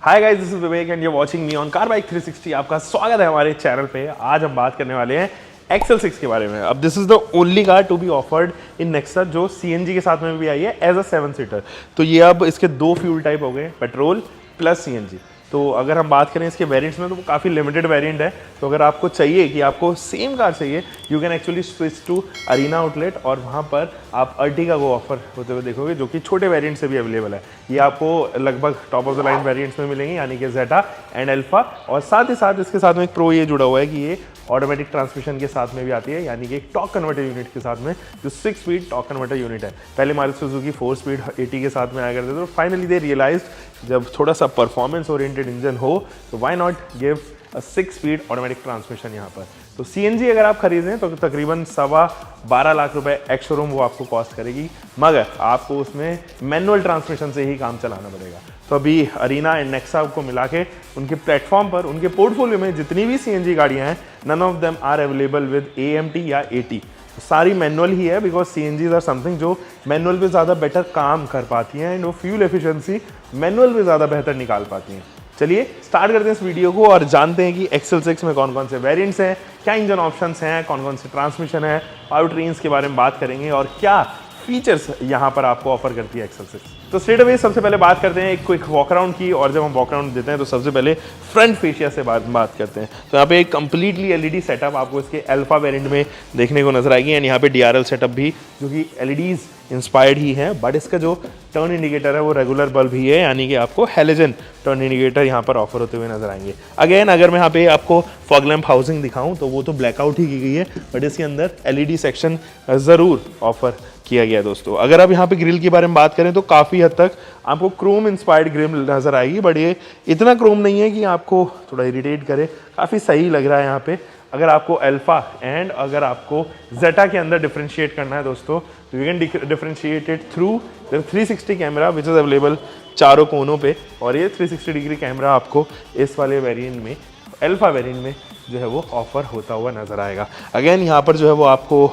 Hi guys, this is Vivek and you watching me on car bike 360। आपका स्वागत है हमारे चैनल पे। आज हम बात करने वाले हैं XL6 के बारे में। अब this is the only car to be offered in Nexa जो CNG के साथ में भी आई है एज अ 7 सीटर। तो ये अब इसके दो फ्यूल टाइप हो गए, पेट्रोल प्लस CNG। तो अगर हम बात करें इसके वेरिएंट्स में तो वो काफ़ी लिमिटेड वेरिएंट है। तो अगर आपको चाहिए कि आपको सेम कार चाहिए, you can actually switch to Arena outlet और वहाँ पर आप अर्टिगा को ऑफर होते हुए देखोगे, जो कि छोटे वेरिएंट से भी अवेलेबल है। ये आपको लगभग top of the line variants में मिलेंगे, यानी कि जेटा एंड अल्फा। और साथ ही साथ इसके साथ में एक प्रो ये जुड़ा हुआ है कि ये ऑटोमेटिक ट्रांसमिशन के साथ में भी आती है, यानी कि एक टॉर्क कन्वर्टर यूनिट के साथ में, जो 6 स्पीड टॉर्क कन्वर्टर यूनिट है। पहले मारुति सुजुकी 4 स्पीड 80 के साथ में आया करते थे, तो फाइनली दे रियलाइज्ड जब थोड़ा सा परफॉर्मेंस ओरिएंटेड इंजन हो तो why not give a 6 speed automatic transmission यहाँ पर। तो CNG अगर आप खरीदें तो तकरीबन 12.25 लाख रुपए एक्स शोरूम वो आपको कॉस्ट करेगी, मगर आपको उसमें मैनुअल ट्रांसमिशन से ही काम चलाना पड़ेगा। तो अभी अरीना एंड नेक्सा को मिला के उनके प्लेटफॉर्म पर, उनके पोर्टफोलियो में जितनी भी CNG गाड़ियां हैं, none of them are available with AMT या AT। तो सारी मैनुअल ही है, बिकॉज CNGs आर समथिंग जो मैनुअल पे ज़्यादा बेटर काम कर पाती हैं एंड वो फ्यूल एफिशिएंसी मैनुअल पे ज़्यादा बेहतर निकाल पाती हैं। चलिए स्टार्ट करते हैं इस वीडियो को और जानते हैं कि XL6 में कौन कौन से वेरिएंट्स हैं, क्या इंजन ऑप्शंस हैं, कौन कौन से ट्रांसमिशन है, पावर ट्रेन्स के बारे में बात करेंगे और क्या फीचर्स यहाँ पर आपको ऑफर करती है XL6। तो स्ट्रेट अवे सबसे पहले बात करते हैं एक क्विक वॉक अराउंड की। और जब हम वॉक अराउंड देते हैं तो सबसे पहले फ्रंट फेशिया से बात करते हैं। तो यहाँ पे एक कंप्लीटली LED सेटअप आपको इसके अल्फा वेरिएंट में देखने को नजर आएगी, एंड यहाँ पे DRL सेटअप भी, जो कि LEDs इंस्पायर्ड ही है, बट इसका जो टर्न इंडिकेटर है वो रेगुलर बल्ब ही है, यानी कि आपको हेलोजन टर्न इंडिकेटर यहाँ पर ऑफर होते हुए नजर आएंगे। अगेन अगर मैं यहाँ पे आपको फॉग लैम्प हाउसिंग दिखाऊं तो वो तो ब्लैकआउट ही की गई है, बट इसके अंदर LED सेक्शन ज़रूर ऑफर किया गया है दोस्तों। अगर आप यहाँ पे ग्रिल के बारे में बात करें तो काफ़ी हद तक आपको क्रोम इंस्पायर्ड ग्रिल नज़र आएगी, बट ये इतना क्रोम नहीं है कि आपको थोड़ा इरिटेट करे, काफ़ी सही लग रहा है यहाँ पे। अगर आपको अल्फा एंड अगर आपको जेटा के अंदर डिफरेंशिएट करना है दोस्तों, तो you can differentiate it through 360 camera which is available चारों कोनों पे। और ये 360 डिग्री कैमरा आपको इस वाले वेरिएंट में, अल्फा वेरिएंट में जो है वो ऑफर होता हुआ नज़र आएगा। अगेन यहाँ पर जो है वो आपको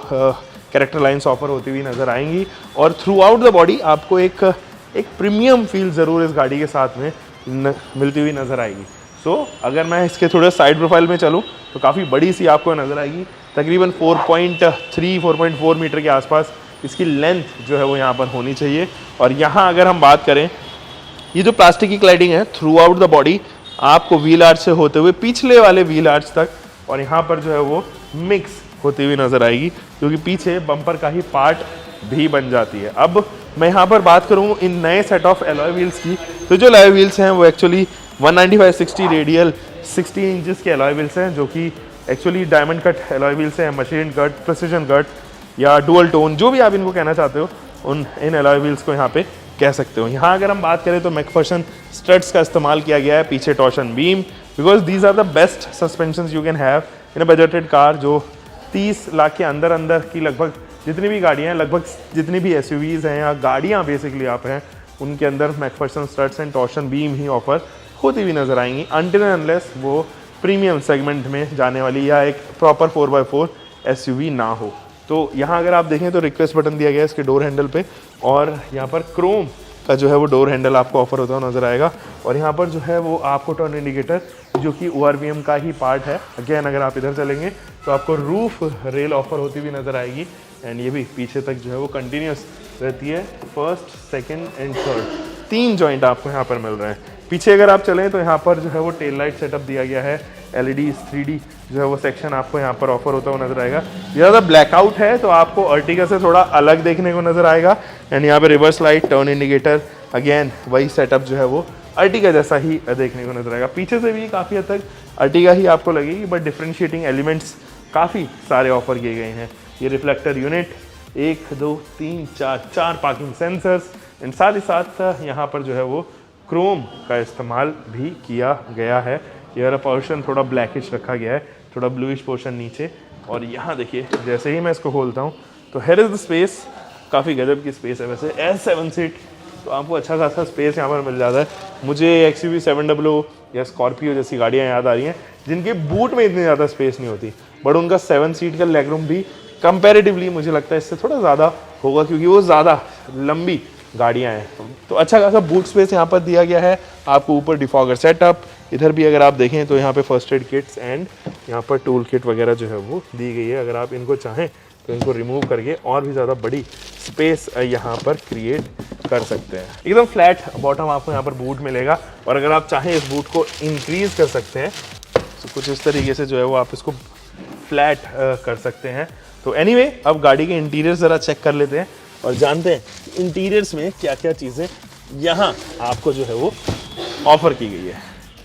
कैरेक्टर लाइन्स ऑफर होती हुई नज़र आएंगी और थ्रू आउट द बॉडी आपको एक प्रीमियम फील ज़रूर इस गाड़ी के साथ में मिलती हुई नज़र आएगी। सो अगर मैं इसके थोड़े साइड प्रोफाइल में चलूँ तो काफ़ी बड़ी सी आपको नज़र आएगी, तकरीबन 4.4 मीटर के आसपास इसकी लेंथ जो है वो यहाँ पर होनी चाहिए। और यहाँ अगर हम बात करें, ये जो प्लास्टिक की क्लैडिंग है थ्रू आउट द बॉडी आपको व्हील आर्च से होते हुए पिछले वाले व्हील आर्च तक, और यहाँ पर जो है वो मिक्स होती हुई नज़र आएगी, क्योंकि पीछे बम्पर का ही पार्ट भी बन जाती है। अब मैं यहाँ पर बात करूँ इन नए सेट ऑफ एलॉय व्हील्स की, तो जो एलॉय व्हील्स हैं वो एक्चुअली 195/60 रेडियल 60 इंचेस के एलॉय व्हील्स हैं, जो कि actually diamond cut alloy wheels हैं, मशीन कट, प्रिसिजन कट या डुअल टोन, जो भी आप इनको कहना चाहते हो, इन एलॉय व्हील्स को यहाँ पे कह सकते हो। यहाँ अगर हम बात करें तो मैकफर्सन स्टड्स का इस्तेमाल किया गया है, पीछे torsion beam, because these are the best suspension you can have in a budgeted car. जो 30 लाख के अंदर की लगभग जितनी भी गाड़ियाँ हैं, लगभग जितनी भी SUVs हैं या गाड़ियाँ बेसिकली आप हैं, उनके अंदर Macpherson studs and torsion beam he offer होती हुई नजर आएंगी, अनटिल एंड अनलेस वो प्रीमियम सेगमेंट में जाने वाली या एक प्रॉपर 4x4 SUV ना हो। तो यहाँ अगर आप देखें तो रिक्वेस्ट बटन दिया गया है इसके डोर हैंडल पे, और यहाँ पर क्रोम का जो है वो डोर हैंडल आपको ऑफर होता हुआ नजर आएगा। और यहाँ पर जो है वो आपको टर्न इंडिकेटर, जो कि ORVM का ही पार्ट है। अगेन अगर आप इधर चलेंगे तो आपको रूफ रेल ऑफर होती हुई नजर आएगी, एंड ये भी पीछे तक जो है वो कंटिन्यूस रहती है। First, second and third 3 joint आपको यहाँ पर मिल रहे हैं। पीछे अगर आप चलें तो यहाँ पर जो है वो टेल लाइट सेटअप दिया गया है, LEDs 3D जो है वो सेक्शन आपको यहाँ पर ऑफर होता हुआ नजर आएगा। ज़्यादा ब्लैकआउट है तो आपको अर्टिगा से थोड़ा अलग देखने को नजर आएगा, एंड यहाँ पे reverse light, turn indicator, again वही सेटअप जो है वो अर्टिगा जैसा ही देखने को नजर आएगा। पीछे से भी काफ़ी हद तक अर्टिगा ही आपको लगेगी, बट डिफ्रेंशिएटिंग एलिमेंट्स काफ़ी सारे ऑफर किए गए हैं। ये reflector unit, 1 2 3 4 parking sensors, and साथ ही साथ यहाँ पर जो है वो क्रोम का इस्तेमाल भी किया गया है। ये वाला पोर्शन थोड़ा ब्लैकिश रखा गया है, थोड़ा ब्लूइश पोर्शन नीचे। और यहाँ देखिए, जैसे ही मैं इसको खोलता हूँ तो हेयर इज द स्पेस, काफ़ी गजब की स्पेस है। वैसे एज 7 सीट तो आपको अच्छा खासा स्पेस यहाँ पर मिल जाता है। मुझे XUV 700 या स्कॉर्पियो जैसी गाड़ियाँ याद आ रही हैं जिनके बूट में इतनी ज़्यादा स्पेस नहीं होती, बट उनका 7 सीट का लेग रूम भी कंपैरेटिवली मुझे लगता है इससे थोड़ा ज़्यादा होगा, क्योंकि वो ज़्यादा लंबी गाड़ियाँ हैं। तो अच्छा खासा बूट स्पेस यहाँ पर दिया गया है आपको। ऊपर डिफॉगर सेटअप, इधर भी अगर आप देखें तो यहाँ पे फर्स्ट एड किट्स एंड यहाँ पर टूल किट वगैरह जो है वो दी गई है। अगर आप इनको चाहें तो इनको रिमूव करके और भी ज़्यादा बड़ी स्पेस यहाँ पर क्रिएट कर सकते हैं। एकदम फ्लैट बॉटम आपको यहाँ पर बूट मिलेगा, और अगर आप चाहें इस बूट को इंक्रीज़ कर सकते हैं तो कुछ इस तरीके से जो है वो आप इसको फ्लैट कर सकते हैं। तो एनीवे, अब गाड़ी के इंटीरियर ज़रा चेक कर लेते हैं और जानते हैं इंटीरियर्स में क्या क्या चीज़ें यहाँ आपको जो है वो ऑफर की गई है।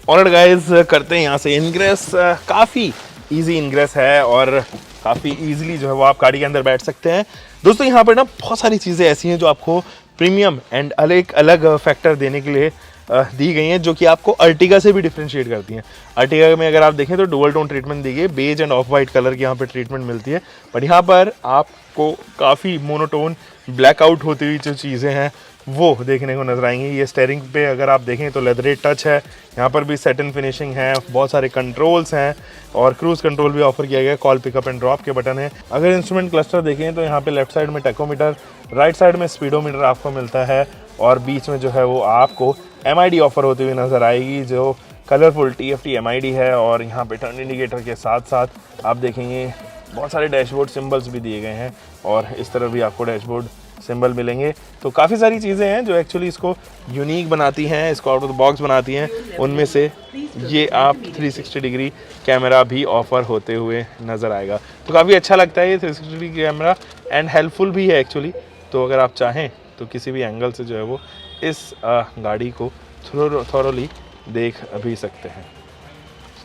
ऑलराइट गाइस, करते हैं यहाँ से इनग्रेस। काफ़ी इजी इनग्रेस है और काफ़ी इजीली जो है वो आप गाड़ी के अंदर बैठ सकते हैं। दोस्तों यहाँ पर ना बहुत सारी चीज़ें ऐसी हैं जो आपको प्रीमियम एंड अलग अलग फैक्टर देने के लिए दी गई हैं, जो कि आपको अर्टिगा से भी डिफरेंशिएट करती हैं। अर्टिगा में अगर आप देखें तो डुअल टोन ट्रीटमेंट दी गई है, beige and off white colour की यहाँ पर ट्रीटमेंट मिलती है, बट यहाँ पर आपको काफ़ी मोनोटोन ब्लैकआउट होती हुई जो चीज़ें हैं वो देखने को नजर आएंगी। ये स्टीयरिंग पे अगर आप देखें तो लेदरेट टच है, यहाँ पर भी सेटिन फिनिशिंग है, बहुत सारे कंट्रोल्स हैं और क्रूज कंट्रोल भी ऑफर किया गया है। कॉल पिकअप एंड ड्रॉप के बटन है। अगर इंस्ट्रूमेंट क्लस्टर देखें तो यहाँ पे लेफ्ट साइड में टेकोमीटर, राइट साइड में स्पीडोमीटर आपको मिलता है, और बीच में जो है वो आपको MID ऑफर होती हुई नज़र आएगी, जो कलरफुल TFT MID है। और यहाँ पे टर्न इंडिकेटर के साथ साथ आप देखेंगे बहुत सारे डैशबोर्ड सिंबल्स भी दिए गए हैं, और इस तरह भी आपको डैशबोर्ड सिंबल मिलेंगे। तो काफ़ी सारी चीज़ें हैं जो एक्चुअली इसको यूनिक बनाती हैं, इसको आउट ऑफ द बॉक्स बनाती हैं। उनमें से ये आप 360 डिग्री कैमरा भी ऑफ़र होते हुए नज़र आएगा। तो काफ़ी अच्छा लगता है ये 360 डिग्री कैमरा, एंड हेल्पफुल भी है एक्चुअली। तो अगर आप चाहें तो किसी भी एंगल से जो है वो इस गाड़ी को थोरोली देख भी सकते हैं।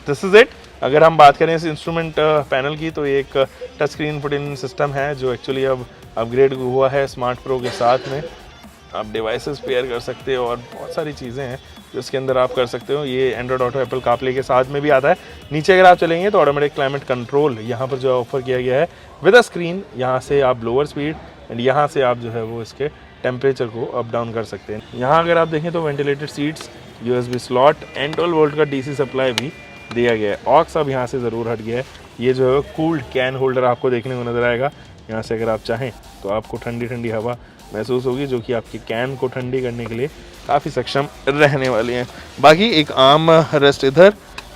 This is it. अगर हम बात करें इस इंस्ट्रूमेंट पैनल की, तो एक टच स्क्रीन फुट-इन सिस्टम है जो एक्चुअली अब अपग्रेड हुआ है स्मार्ट प्रो के साथ में। आप डिवाइसेस पेयर कर सकते हो और बहुत सारी चीज़ें हैं जो इसके अंदर आप कर सकते हो। ये एंड्रॉयड ऑटो, एप्पल कारप्ले के साथ में भी आता है। नीचे अगर आप चलेंगे तो ऑटोमेटिक क्लाइमेट कंट्रोल यहाँ पर जो ऑफर किया गया है विद अ स्क्रीन। यहाँ से आप लोअर स्पीड एंड यहाँ से आप जो है वो इसके टेम्परेचर को अप डाउन कर सकते हैं। यहाँ अगर आप देखें तो ventilated seats, USB slot and 12 volt का DC सप्लाई भी दिया गया है। ऑक्स अब यहाँ से ज़रूर हट गया है। ये जो है कूल्ड कैन होल्डर आपको देखने को नज़र आएगा। यहाँ से अगर आप चाहें तो आपको ठंडी ठंडी हवा महसूस होगी, जो कि आपकी कैन को ठंडी करने के लिए काफ़ी सक्षम रहने वाली है। बाकी एक आम रेस्ट इधर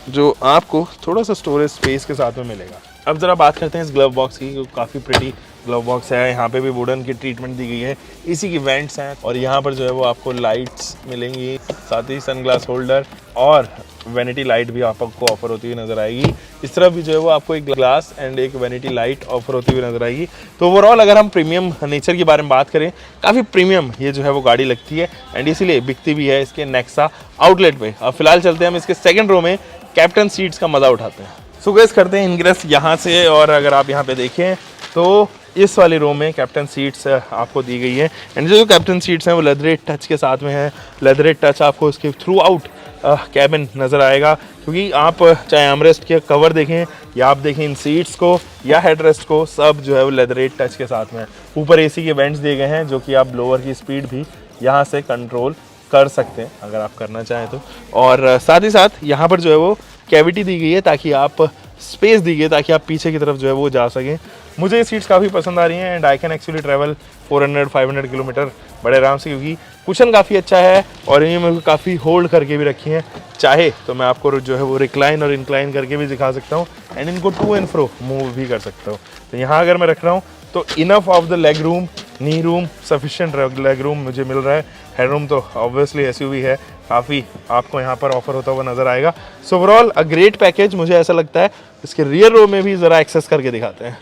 जो आपको थोड़ा सा स्टोरेज स्पेस के साथ में मिलेगा। अब ज़रा बात करते हैं इस ग्लव बॉक्स की। काफ़ी प्रिटी ग्लव बॉक्स है। यहाँ पे भी वुडन की ट्रीटमेंट दी गई है, इसी की वेंट्स हैं, और यहाँ पर जो है वो आपको लाइट्स मिलेंगी, साथ ही सनग्लास होल्डर और वैनिटी लाइट भी आपको ऑफर होती हुई नजर आएगी। इस तरफ भी जो है वो आपको एक ग्लास एंड एक वैनिटी लाइट ऑफर होती हुई नजर आएगी। तो ओवरऑल अगर हम प्रीमियम नेचर के बारे में बात करें, काफ़ी प्रीमियम ये जो है वो गाड़ी लगती है, एंड इसीलिए बिकती भी है इसके नेक्सा आउटलेट में। अब फिलहाल चलते हैं हम इसके सेकेंड रो में, कैप्टन सीट्स का मज़ा उठाते हैं। सो गाइस, करते हैं इनग्रेस यहाँ से, और अगर आप यहाँ पे देखें तो इस वाले रो में कैप्टन सीट्स आपको दी गई है, एंड जो कैप्टन सीट्स हैं वो लेदरेट टच के साथ में है। लेदरेट टच आपको इसके थ्रू आउट कैबिन नज़र आएगा, क्योंकि आप चाहे आर्मरेस्ट के कवर देखें या आप देखें इन सीट्स को या हेडरेस्ट को, सब जो है वो लेदरेट टच के साथ में है। ऊपर AC के वेंट्स दिए गए हैं, जो कि आप ब्लोअर की स्पीड भी यहाँ से कंट्रोल कर सकते हैं अगर आप करना चाहें तो। और साथ ही साथ यहाँ पर जो है वो कैविटी दी गई है, ताकि आप स्पेस दी गई है ताकि आप पीछे की तरफ जो है वो जा सकें। मुझे ये सीट्स काफ़ी पसंद आ रही हैं, and I can actually travel 400-500 kilometre बड़े आराम से, क्योंकि कुशन काफ़ी अच्छा है और इन्हें मैं काफ़ी होल्ड करके भी रखी हैं। चाहे तो मैं आपको जो है वो रिक्लाइन और इंक्लाइन करके भी दिखा सकता हूँ, एंड इनको टू एंड फ्रो मूव भी कर सकता हूँ। तो यहाँ अगर मैं रख रहा हूँ तो enough of the leg room, knee room, sufficient leg room मुझे मिल रहा है। हेड रूम तो ऑब्वियसली SUV है, काफ़ी आपको यहाँ पर ऑफर होता हुआ नज़र आएगा। So overall a great package मुझे ऐसा लगता है। इसके रियर रो में भी ज़रा एक्सेस करके दिखाते हैं।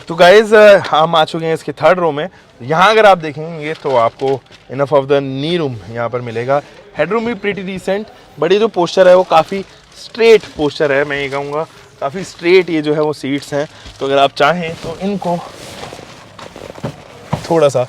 तो गाइज हम आ चुके हैं इसके थर्ड रो में। यहाँ अगर आप देखेंगे तो आपको enough of the knee room यहाँ पर मिलेगा। हेड रूम भी प्रीटी डिसेंट, बट ये जो पोस्चर है वो काफ़ी स्ट्रेट पोस्चर है, मैं ये कहूँगा काफ़ी स्ट्रेट ये जो है वो सीट्स हैं। तो अगर आप चाहें तो इनको थोड़ा सा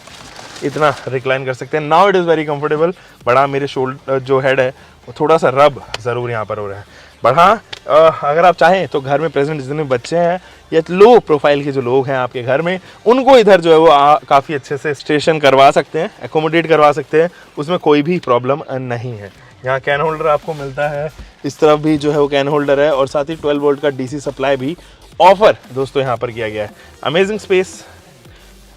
इतना रिक्लाइन कर सकते हैं। Now it is very comfortable. बड़ा मेरे शोल्डर जो हेड है वो थोड़ा सा रब ज़रूर यहाँ पर हो रहा है, बट हाँ अगर आप चाहें तो घर में प्रेजेंट जितने बच्चे हैं या लो प्रोफाइल के जो लोग हैं आपके घर में, उनको इधर जो है वो काफ़ी अच्छे से स्टेशन करवा सकते हैं, एकोमोडेट करवा सकते हैं, उसमें कोई भी प्रॉब्लम नहीं है। यहाँ कैन होल्डर आपको मिलता है, इस तरफ भी जो है वो कैन होल्डर है, और साथ ही 12 वोल्ट का DC सप्लाई भी ऑफर दोस्तों यहाँ पर किया गया है। Amazing space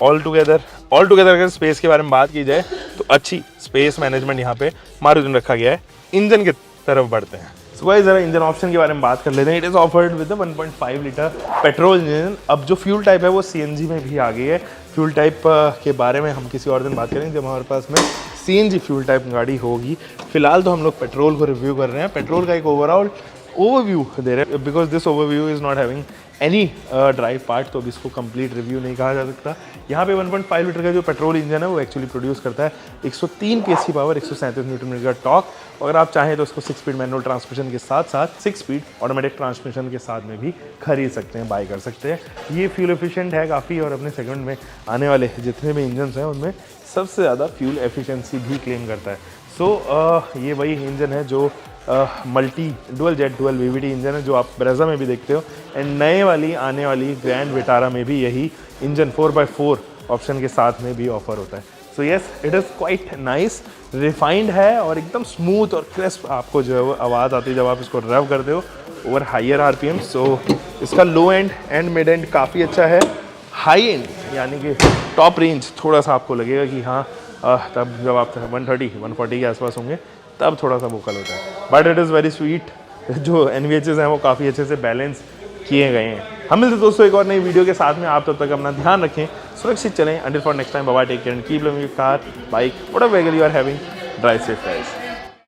all together, all together अगर स्पेस के बारे में बात की जाए तो अच्छी स्पेस मैनेजमेंट यहाँ पे मारुति ने रखा गया है। इंजन की तरफ बढ़ते हैं। सो गाइस जरा इंजन ऑप्शन के बारे में बात कर लेते हैं। It is offered with 1.5 litre petrol engine. अब जो फ्यूल टाइप है वो सीएनजी में भी आ गई है। फ्यूल टाइप के बारे में हम किसी और दिन बात करेंगे जब हमारे पास में सीएनजी फ्यूल टाइप गाड़ी होगी। फिलहाल तो हम लोग पेट्रोल को रिव्यू कर रहे हैं। पेट्रोल का एक ओवरऑल ओवरव्यू दे रहे हैं because this overview is not having any drive part, तो अब इसको कंप्लीट रिव्यू नहीं कहा जा सकता। यहाँ पे 1.5 लीटर का जो पेट्रोल इंजन है वो एक्चुअली प्रोड्यूस करता है 103 PS की पावर, 137 न्यूटन मीटर का टॉर्क। अगर आप चाहें तो उसको 6 स्पीड मैनुअल ट्रांसमिशन के साथ साथ 6 स्पीड ऑटोमेटिक ट्रांसमिशन के साथ में भी खरीद सकते हैं, बाय कर सकते हैं। ये फ्यूल एफिशिएंट है काफ़ी, और अपने सेगमेंट में आने वाले जितने भी इंजन हैं उनमें सबसे ज़्यादा फ्यूल एफिशिएंसी भी क्लेम करता है। सो ये वही इंजन है जो multi dual jet dual VVT engine है जो आप ब्रेजा में भी देखते हो, एंड नए वाली आने वाली ग्रैंड विटारा में भी यही इंजन 4x4 ऑप्शन के साथ में भी ऑफर होता है। So yes, it is quite nice, refined है और एकदम स्मूथ और क्रिस्प आपको जो है वो आवाज़ आती है जब आप इसको रेव करते हो ओवर हायर RPM। सो इसका low end and mid end काफ़ी अच्छा है। हाई एंड यानी कि टॉप रेंज थोड़ा सा आपको लगेगा कि हाँ तब जब आप 130-140 के आसपास होंगे तब थोड़ा सा वोकल होता है, but it is very sweet. जो NVHs हैं वो काफ़ी अच्छे से बैलेंस किए गए हैं। हम मिलते दोस्तों एक और नई वीडियो के साथ में। आप तब तक अपना ध्यान रखें, सुरक्षित चलें। Until for next time, bye bye, take care and keep loving your car, bike, whatever vehicle you are having, drive safe guys.